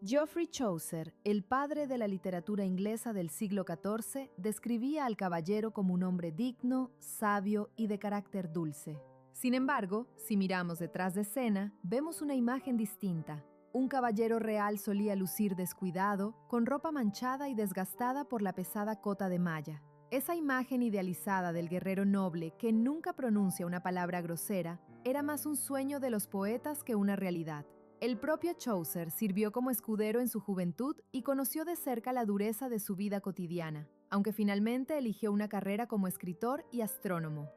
Geoffrey Chaucer, el padre de la literatura inglesa del siglo XIV, describía al caballero como un hombre digno, sabio y de carácter dulce. Sin embargo, si miramos detrás de escena, vemos una imagen distinta. Un caballero real solía lucir descuidado, con ropa manchada y desgastada por la pesada cota de malla. Esa imagen idealizada del guerrero noble que nunca pronuncia una palabra grosera era más un sueño de los poetas que una realidad. El propio Chaucer sirvió como escudero en su juventud y conoció de cerca la dureza de su vida cotidiana, aunque finalmente eligió una carrera como escritor y astrónomo.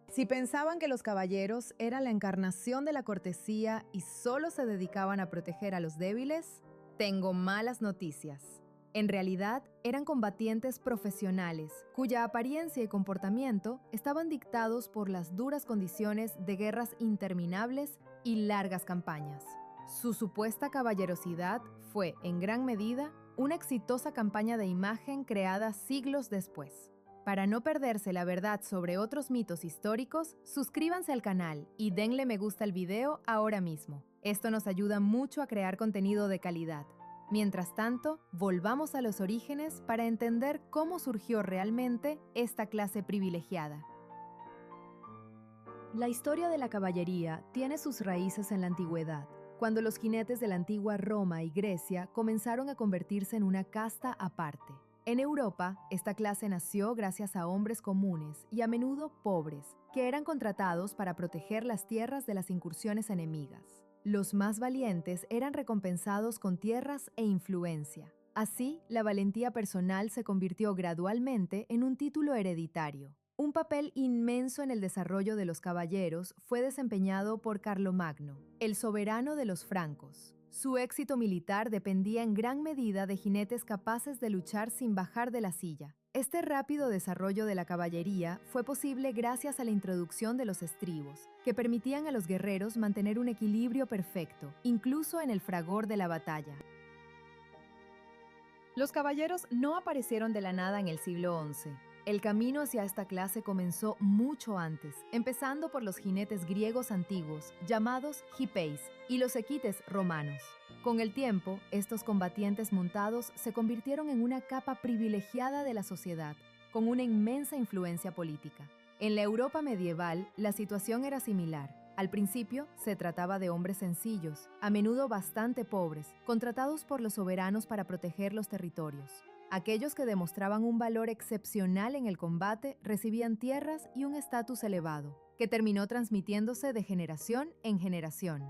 Si pensaban que los caballeros eran la encarnación de la cortesía y solo se dedicaban a proteger a los débiles, tengo malas noticias. En realidad, eran combatientes profesionales, cuya apariencia y comportamiento estaban dictados por las duras condiciones de guerras interminables y largas campañas. Su supuesta caballerosidad fue, en gran medida, una exitosa campaña de imagen creada siglos después. Para no perderse la verdad sobre otros mitos históricos, suscríbanse al canal y denle me gusta al video ahora mismo. Esto nos ayuda mucho a crear contenido de calidad. Mientras tanto, volvamos a los orígenes para entender cómo surgió realmente esta clase privilegiada. La historia de la caballería tiene sus raíces en la antigüedad, cuando los jinetes de la antigua Roma y Grecia comenzaron a convertirse en una casta aparte. En Europa, esta clase nació gracias a hombres comunes y a menudo pobres, que eran contratados para proteger las tierras de las incursiones enemigas. Los más valientes eran recompensados con tierras e influencia. Así, la valentía personal se convirtió gradualmente en un título hereditario. Un papel inmenso en el desarrollo de los caballeros fue desempeñado por Carlomagno, el soberano de los francos. Su éxito militar dependía en gran medida de jinetes capaces de luchar sin bajar de la silla. Este rápido desarrollo de la caballería fue posible gracias a la introducción de los estribos, que permitían a los guerreros mantener un equilibrio perfecto, incluso en el fragor de la batalla. Los caballeros no aparecieron de la nada en el siglo XI. El camino hacia esta clase comenzó mucho antes, empezando por los jinetes griegos antiguos, llamados hipeis, y los equites romanos. Con el tiempo, estos combatientes montados se convirtieron en una capa privilegiada de la sociedad, con una inmensa influencia política. En la Europa medieval, la situación era similar. Al principio, se trataba de hombres sencillos, a menudo bastante pobres, contratados por los soberanos para proteger los territorios. Aquellos que demostraban un valor excepcional en el combate recibían tierras y un estatus elevado, que terminó transmitiéndose de generación en generación.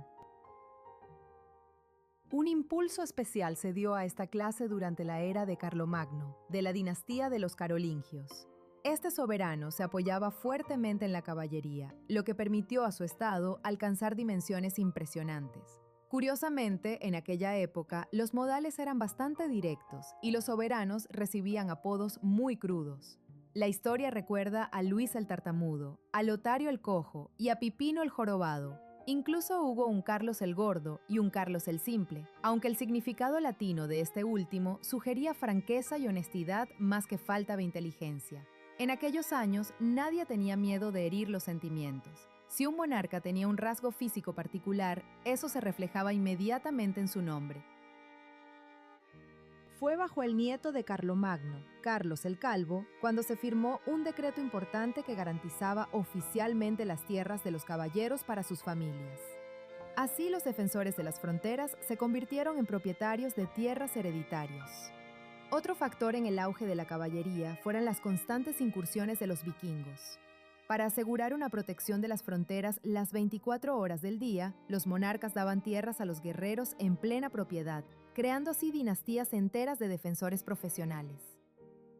Un impulso especial se dio a esta clase durante la era de Carlomagno, de la dinastía de los carolingios. Este soberano se apoyaba fuertemente en la caballería, lo que permitió a su estado alcanzar dimensiones impresionantes. Curiosamente, en aquella época, los modales eran bastante directos y los soberanos recibían apodos muy crudos. La historia recuerda a Luis el Tartamudo, a Lotario el Cojo y a Pipino el Jorobado. Incluso hubo un Carlos el Gordo y un Carlos el Simple, aunque el significado latino de este último sugería franqueza y honestidad más que falta de inteligencia. En aquellos años, nadie tenía miedo de herir los sentimientos. Si un monarca tenía un rasgo físico particular, eso se reflejaba inmediatamente en su nombre. Fue bajo el nieto de Carlomagno, Carlos el Calvo, cuando se firmó un decreto importante que garantizaba oficialmente las tierras de los caballeros para sus familias. Así, los defensores de las fronteras se convirtieron en propietarios de tierras hereditarios. Otro factor en el auge de la caballería fueron las constantes incursiones de los vikingos. Para asegurar una protección de las fronteras las 24 horas del día, los monarcas daban tierras a los guerreros en plena propiedad, creando así dinastías enteras de defensores profesionales.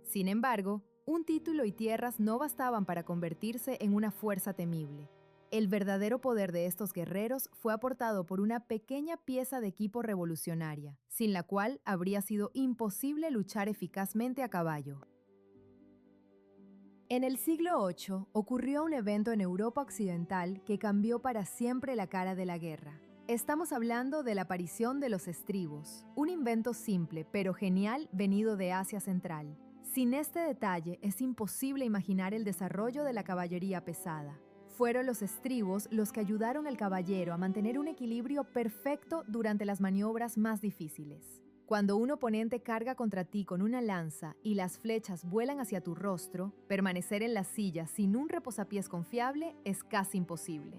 Sin embargo, un título y tierras no bastaban para convertirse en una fuerza temible. El verdadero poder de estos guerreros fue aportado por una pequeña pieza de equipo revolucionaria, sin la cual habría sido imposible luchar eficazmente a caballo. En el siglo VIII ocurrió un evento en Europa Occidental que cambió para siempre la cara de la guerra. Estamos hablando de la aparición de los estribos, un invento simple pero genial venido de Asia Central. Sin este detalle es imposible imaginar el desarrollo de la caballería pesada. Fueron los estribos los que ayudaron al caballero a mantener un equilibrio perfecto durante las maniobras más difíciles. Cuando un oponente carga contra ti con una lanza y las flechas vuelan hacia tu rostro, permanecer en la silla sin un reposapiés confiable es casi imposible.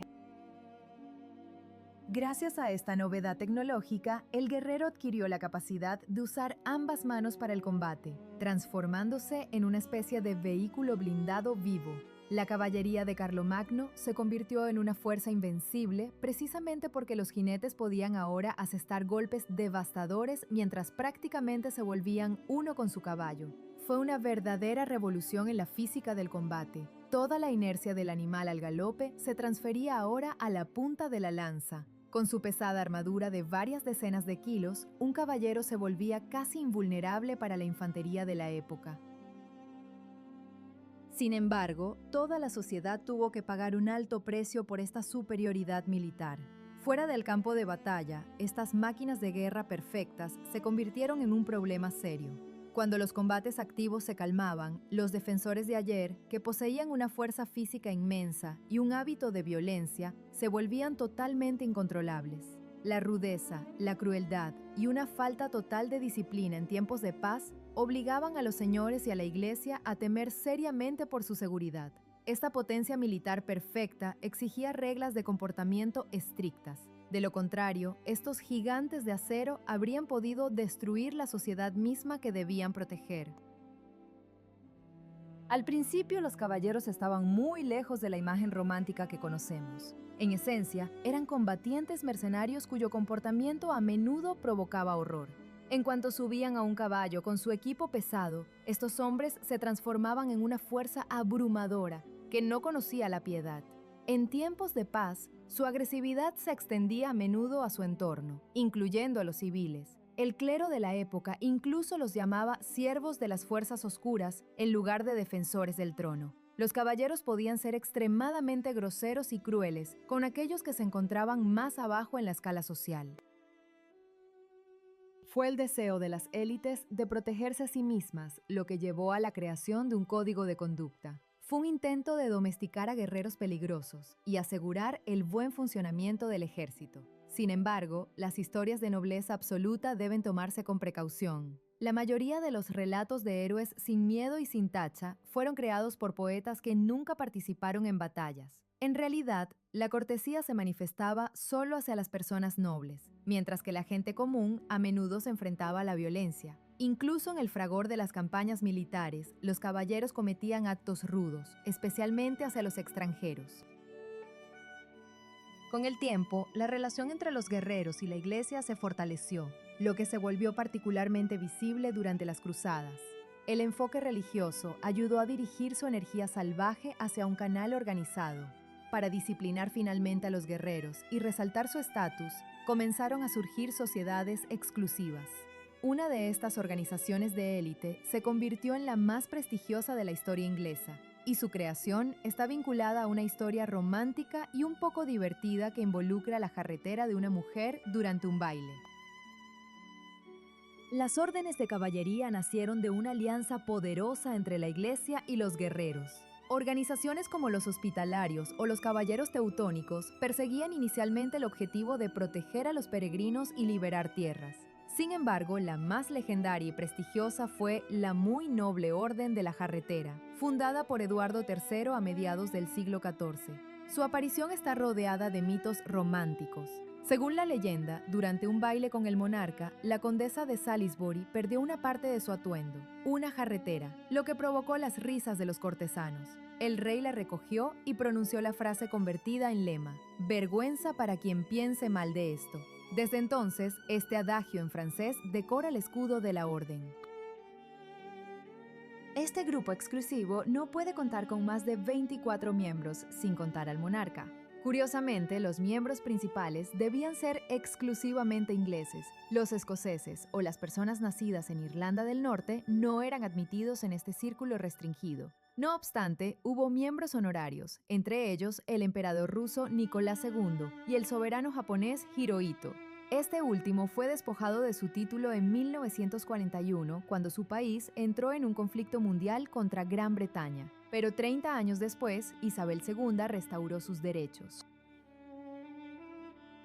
Gracias a esta novedad tecnológica, el guerrero adquirió la capacidad de usar ambas manos para el combate, transformándose en una especie de vehículo blindado vivo. La caballería de Carlomagno se convirtió en una fuerza invencible precisamente porque los jinetes podían ahora asestar golpes devastadores mientras prácticamente se volvían uno con su caballo. Fue una verdadera revolución en la física del combate. Toda la inercia del animal al galope se transfería ahora a la punta de la lanza. Con su pesada armadura de varias decenas de kilos, un caballero se volvía casi invulnerable para la infantería de la época. Sin embargo, toda la sociedad tuvo que pagar un alto precio por esta superioridad militar. Fuera del campo de batalla, estas máquinas de guerra perfectas se convirtieron en un problema serio. Cuando los combates activos se calmaban, los defensores de ayer, que poseían una fuerza física inmensa y un hábito de violencia, se volvían totalmente incontrolables. La rudeza, la crueldad y una falta total de disciplina en tiempos de paz obligaban a los señores y a la iglesia a temer seriamente por su seguridad. Esta potencia militar perfecta exigía reglas de comportamiento estrictas. De lo contrario, estos gigantes de acero habrían podido destruir la sociedad misma que debían proteger. Al principio, los caballeros estaban muy lejos de la imagen romántica que conocemos. En esencia, eran combatientes mercenarios cuyo comportamiento a menudo provocaba horror. En cuanto subían a un caballo con su equipo pesado, estos hombres se transformaban en una fuerza abrumadora que no conocía la piedad. En tiempos de paz, su agresividad se extendía a menudo a su entorno, incluyendo a los civiles. El clero de la época incluso los llamaba siervos de las fuerzas oscuras en lugar de defensores del trono. Los caballeros podían ser extremadamente groseros y crueles con aquellos que se encontraban más abajo en la escala social. Fue el deseo de las élites de protegerse a sí mismas lo que llevó a la creación de un código de conducta. Fue un intento de domesticar a guerreros peligrosos y asegurar el buen funcionamiento del ejército. Sin embargo, las historias de nobleza absoluta deben tomarse con precaución. La mayoría de los relatos de héroes sin miedo y sin tacha fueron creados por poetas que nunca participaron en batallas. En realidad, la cortesía se manifestaba solo hacia las personas nobles, mientras que la gente común a menudo se enfrentaba a la violencia. Incluso en el fragor de las campañas militares, los caballeros cometían actos rudos, especialmente hacia los extranjeros. Con el tiempo, la relación entre los guerreros y la iglesia se fortaleció, lo que se volvió particularmente visible durante las cruzadas. El enfoque religioso ayudó a dirigir su energía salvaje hacia un canal organizado. Para disciplinar finalmente a los guerreros y resaltar su estatus, comenzaron a surgir sociedades exclusivas. Una de estas organizaciones de élite se convirtió en la más prestigiosa de la historia inglesa, y su creación está vinculada a una historia romántica y un poco divertida que involucra la jarretera de una mujer durante un baile. Las órdenes de caballería nacieron de una alianza poderosa entre la iglesia y los guerreros. Organizaciones como los hospitalarios o los caballeros teutónicos perseguían inicialmente el objetivo de proteger a los peregrinos y liberar tierras. Sin embargo, la más legendaria y prestigiosa fue la muy noble Orden de la Jarretera, fundada por Eduardo III a mediados del siglo XIV. Su aparición está rodeada de mitos románticos. Según la leyenda, durante un baile con el monarca, la condesa de Salisbury perdió una parte de su atuendo, una jarretera, lo que provocó las risas de los cortesanos. El rey la recogió y pronunció la frase convertida en lema: «Vergüenza para quien piense mal de esto». Desde entonces, este adagio en francés decora el escudo de la orden. Este grupo exclusivo no puede contar con más de 24 miembros, sin contar al monarca. Curiosamente, los miembros principales debían ser exclusivamente ingleses. Los escoceses o las personas nacidas en Irlanda del Norte no eran admitidos en este círculo restringido. No obstante, hubo miembros honorarios, entre ellos el emperador ruso Nicolás II y el soberano japonés Hirohito. Este último fue despojado de su título en 1941, cuando su país entró en un conflicto mundial contra Gran Bretaña. Pero 30 años después, Isabel II restauró sus derechos.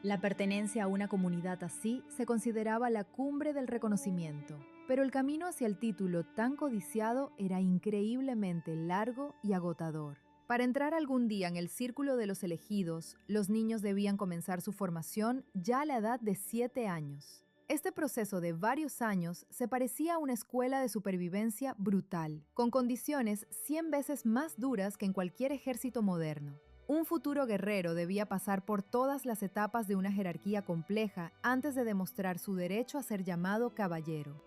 La pertenencia a una comunidad así se consideraba la cumbre del reconocimiento, pero el camino hacia el título tan codiciado era increíblemente largo y agotador. Para entrar algún día en el círculo de los elegidos, los niños debían comenzar su formación ya a la edad de 7 años. Este proceso de varios años se parecía a una escuela de supervivencia brutal, con condiciones 100 veces más duras que en cualquier ejército moderno. Un futuro guerrero debía pasar por todas las etapas de una jerarquía compleja antes de demostrar su derecho a ser llamado caballero.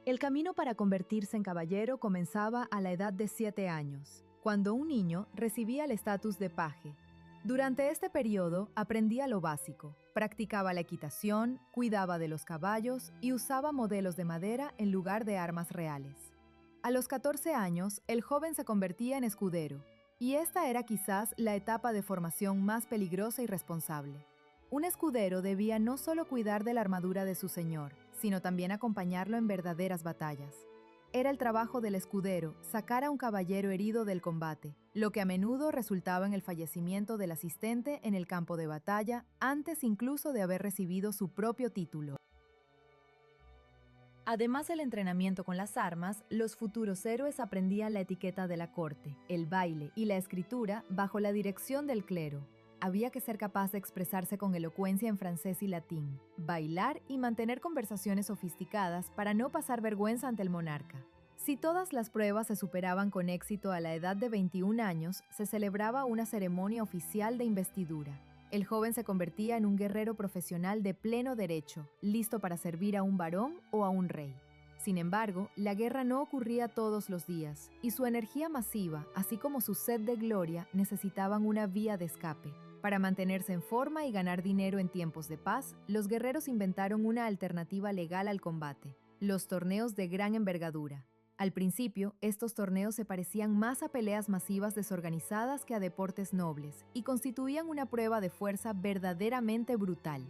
El camino para convertirse en caballero comenzaba a la edad de 7 años, cuando un niño recibía el estatus de paje. Durante este periodo aprendía lo básico, practicaba la equitación, cuidaba de los caballos y usaba modelos de madera en lugar de armas reales. A los 14 años, el joven se convertía en escudero, y esta era quizás la etapa de formación más peligrosa y responsable. Un escudero debía no solo cuidar de la armadura de su señor, sino también acompañarlo en verdaderas batallas. Era el trabajo del escudero sacar a un caballero herido del combate, lo que a menudo resultaba en el fallecimiento del asistente en el campo de batalla antes incluso de haber recibido su propio título. Además del entrenamiento con las armas, los futuros héroes aprendían la etiqueta de la corte, el baile y la escritura bajo la dirección del clero. Había que ser capaz de expresarse con elocuencia en francés y latín, bailar y mantener conversaciones sofisticadas para no pasar vergüenza ante el monarca. Si todas las pruebas se superaban con éxito a la edad de 21 años, se celebraba una ceremonia oficial de investidura. El joven se convertía en un guerrero profesional de pleno derecho, listo para servir a un varón o a un rey. Sin embargo, la guerra no ocurría todos los días, y su energía masiva, así como su sed de gloria, necesitaban una vía de escape. Para mantenerse en forma y ganar dinero en tiempos de paz, los guerreros inventaron una alternativa legal al combate: los torneos de gran envergadura. Al principio, estos torneos se parecían más a peleas masivas desorganizadas que a deportes nobles, y constituían una prueba de fuerza verdaderamente brutal.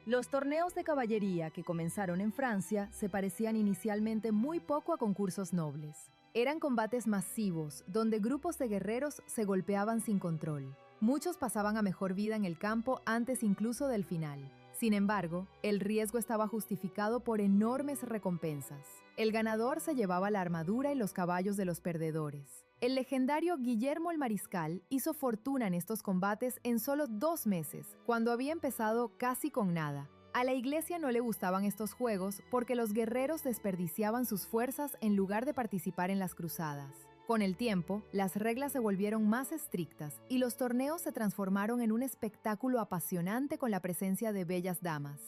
Los torneos de caballería que comenzaron en Francia se parecían inicialmente muy poco a concursos nobles. Eran combates masivos, donde grupos de guerreros se golpeaban sin control. Muchos pasaban a mejor vida en el campo antes incluso del final. Sin embargo, el riesgo estaba justificado por enormes recompensas. El ganador se llevaba la armadura y los caballos de los perdedores. El legendario Guillermo el Mariscal hizo fortuna en estos combates en solo 2 meses, cuando había empezado casi con nada. A la iglesia no le gustaban estos juegos porque los guerreros desperdiciaban sus fuerzas en lugar de participar en las cruzadas. Con el tiempo, las reglas se volvieron más estrictas y los torneos se transformaron en un espectáculo apasionante con la presencia de bellas damas.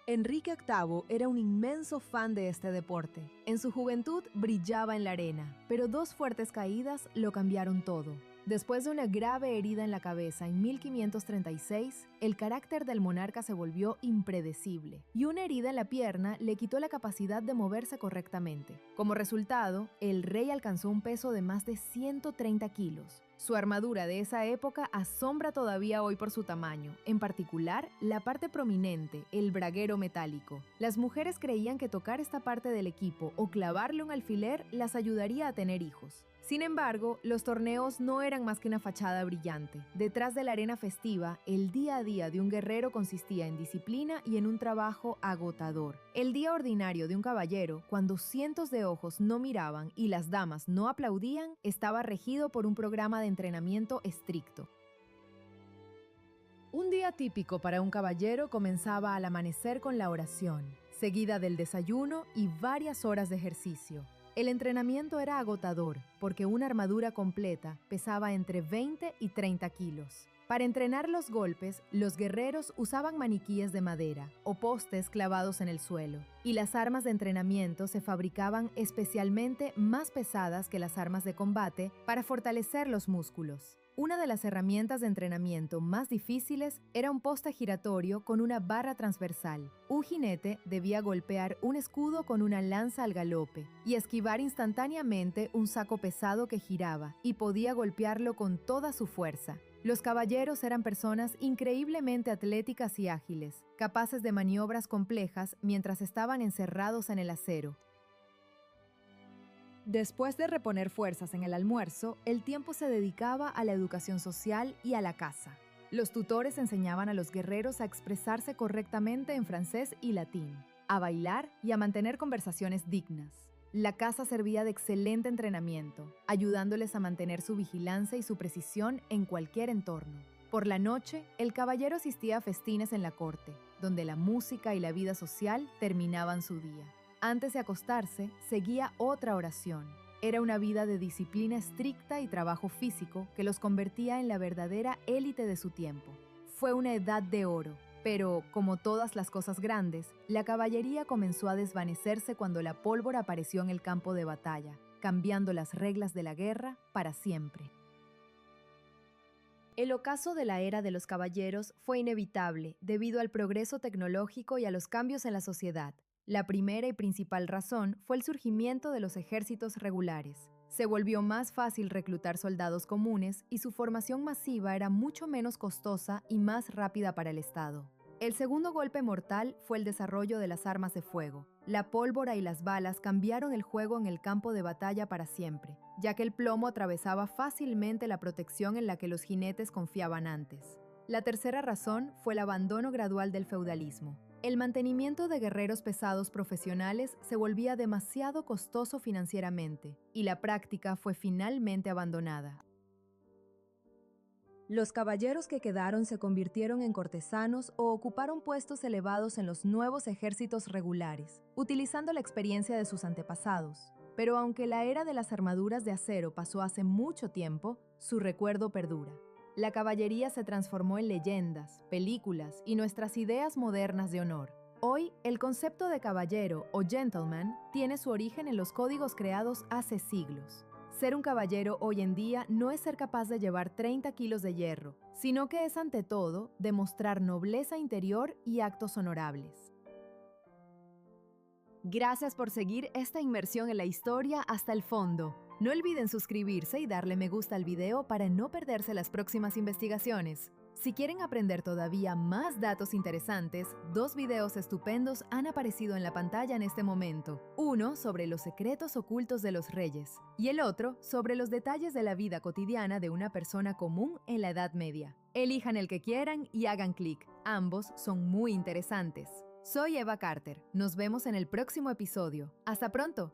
Enrique VIII era un inmenso fan de este deporte. En su juventud brillaba en la arena, pero 2 fuertes caídas lo cambiaron todo. Después de una grave herida en la cabeza en 1536, el carácter del monarca se volvió impredecible, y una herida en la pierna le quitó la capacidad de moverse correctamente. Como resultado, el rey alcanzó un peso de más de 130 kilos. Su armadura de esa época asombra todavía hoy por su tamaño, en particular la parte prominente, el braguero metálico. Las mujeres creían que tocar esta parte del equipo o clavarle un alfiler las ayudaría a tener hijos. Sin embargo, los torneos no eran más que una fachada brillante. Detrás de la arena festiva, el día a día de un guerrero consistía en disciplina y en un trabajo agotador. El día ordinario de un caballero, cuando cientos de ojos no miraban y las damas no aplaudían, estaba regido por un programa de entrenamiento estricto. Un día típico para un caballero comenzaba al amanecer con la oración, seguida del desayuno y varias horas de ejercicio. El entrenamiento era agotador porque una armadura completa pesaba entre 20 y 30 kilos. Para entrenar los golpes, los guerreros usaban maniquíes de madera o postes clavados en el suelo, y las armas de entrenamiento se fabricaban especialmente más pesadas que las armas de combate para fortalecer los músculos. Una de las herramientas de entrenamiento más difíciles era un poste giratorio con una barra transversal. Un jinete debía golpear un escudo con una lanza al galope y esquivar instantáneamente un saco pesado que giraba, y podía golpearlo con toda su fuerza. Los caballeros eran personas increíblemente atléticas y ágiles, capaces de maniobras complejas mientras estaban encerrados en el acero. Después de reponer fuerzas en el almuerzo, el tiempo se dedicaba a la educación social y a la caza. Los tutores enseñaban a los guerreros a expresarse correctamente en francés y latín, a bailar y a mantener conversaciones dignas. La caza servía de excelente entrenamiento, ayudándoles a mantener su vigilancia y su precisión en cualquier entorno. Por la noche, el caballero asistía a festines en la corte, donde la música y la vida social terminaban su día. Antes de acostarse, seguía otra oración. Era una vida de disciplina estricta y trabajo físico que los convertía en la verdadera élite de su tiempo. Fue una edad de oro, pero, como todas las cosas grandes, la caballería comenzó a desvanecerse cuando la pólvora apareció en el campo de batalla, cambiando las reglas de la guerra para siempre. El ocaso de la era de los caballeros fue inevitable debido al progreso tecnológico y a los cambios en la sociedad. La primera y principal razón fue el surgimiento de los ejércitos regulares. Se volvió más fácil reclutar soldados comunes y su formación masiva era mucho menos costosa y más rápida para el Estado. El segundo golpe mortal fue el desarrollo de las armas de fuego. La pólvora y las balas cambiaron el juego en el campo de batalla para siempre, ya que el plomo atravesaba fácilmente la protección en la que los jinetes confiaban antes. La tercera razón fue el abandono gradual del feudalismo. El mantenimiento de guerreros pesados profesionales se volvía demasiado costoso financieramente, y la práctica fue finalmente abandonada. Los caballeros que quedaron se convirtieron en cortesanos o ocuparon puestos elevados en los nuevos ejércitos regulares, utilizando la experiencia de sus antepasados. Pero aunque la era de las armaduras de acero pasó hace mucho tiempo, su recuerdo perdura. La caballería se transformó en leyendas, películas y nuestras ideas modernas de honor. Hoy, el concepto de caballero o gentleman tiene su origen en los códigos creados hace siglos. Ser un caballero hoy en día no es ser capaz de llevar 30 kilos de hierro, sino que es ante todo demostrar nobleza interior y actos honorables. Gracias por seguir esta inmersión en la historia hasta el fondo. No olviden suscribirse y darle me gusta al video para no perderse las próximas investigaciones. Si quieren aprender todavía más datos interesantes, 2 videos estupendos han aparecido en la pantalla en este momento. Uno sobre los secretos ocultos de los reyes y el otro sobre los detalles de la vida cotidiana de una persona común en la Edad Media. Elijan el que quieran y hagan clic. Ambos son muy interesantes. Soy Eva Carter. Nos vemos en el próximo episodio. ¡Hasta pronto!